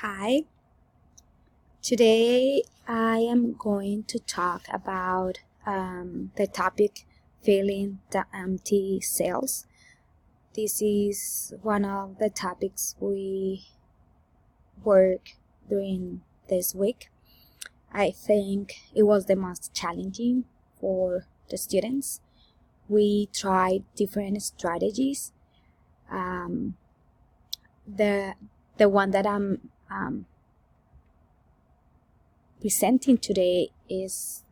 Hi, today I am going to talk about the topic filling the empty cells. This is one of the topics we work during this week. I think it was the most challenging for the students. We tried different strategies. The one that I'm presenting today is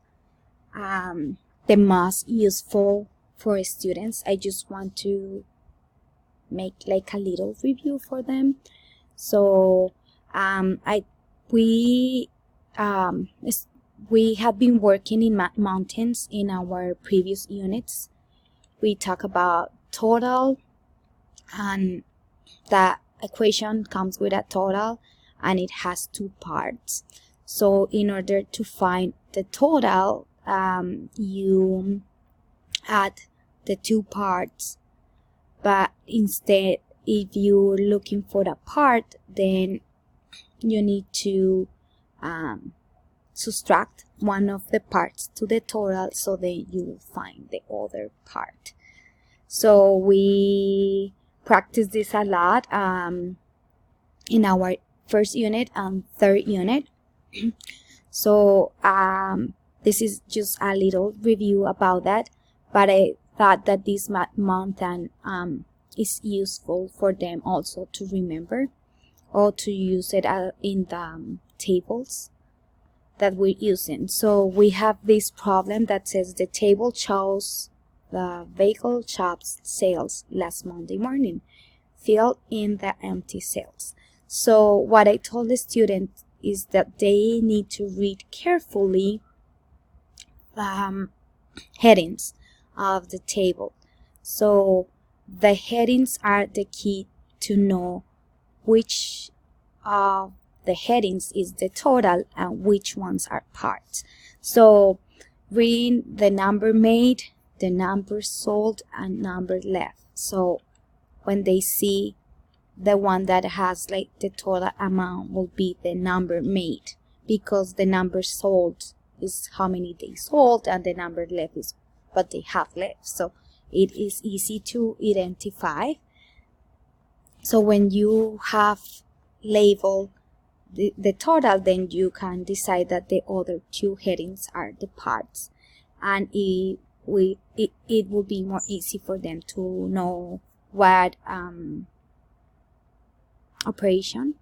the most useful for students. I just want to make like a little review for them. So we have been working in math mountains in our previous units. We talk about total, and the equation comes with a total and it has two parts. So in order to find the total, you add the two parts. But instead, if you're looking for the part, then you need to subtract one of the parts to the total, so then you will find the other part. So we practice this a lot in our first unit and third unit. So this is just a little review about that, but I thought that this mountain is useful for them also to remember, or to use it in the tables that we're using. So we have this problem that says the table shows the vehicle shop's sales last Monday morning. Fill in the empty cells. So what I told the students is that they need to read carefully the headings of the table. So the headings are the key to know which of the headings is the total and which ones are parts. So reading the number made, the number sold, and number left. So when they see the one that has like the total amount will be the number made, because the number sold is how many they sold and the number left is what they have left. So it is easy to identify. So when you have labeled the total, then you can decide that the other two headings are the parts, and it will be more easy for them to know what operation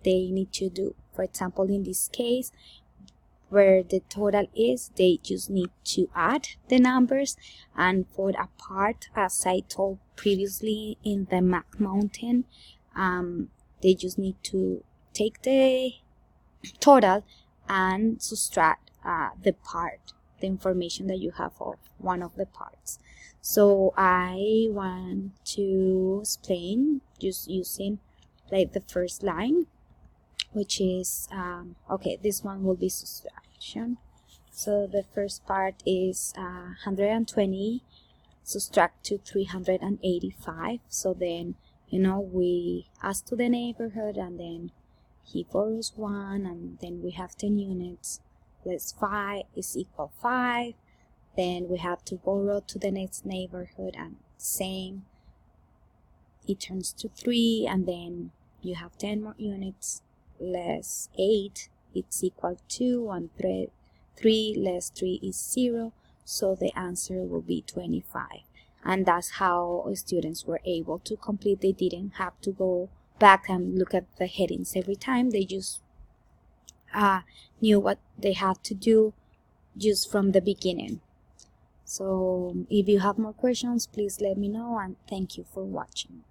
they need to do. For example, in this case, where the total is, they just need to add the numbers, and for a part, as I told previously in the Math Mountain, they just need to take the total and subtract the the information that you have of one of the parts. So I want to explain just using like the first line, which is okay, this one will be subtraction. So the first part is 120 subtract to 385. So then, we ask to the neighborhood, and then he borrows 1, and then we have 10 units less 5 is equal 5. Then we have to borrow to the next neighborhood, and same, it turns to 3, and then you have 10 more units less 8, it's equal to 1. 3 less 3 is 0, so the answer will be 25. And that's how students were able to complete. They didn't have to go back and look at the headings every time. They just knew what they had to do just from the beginning. So if you have more questions, please let me know, and thank you for watching.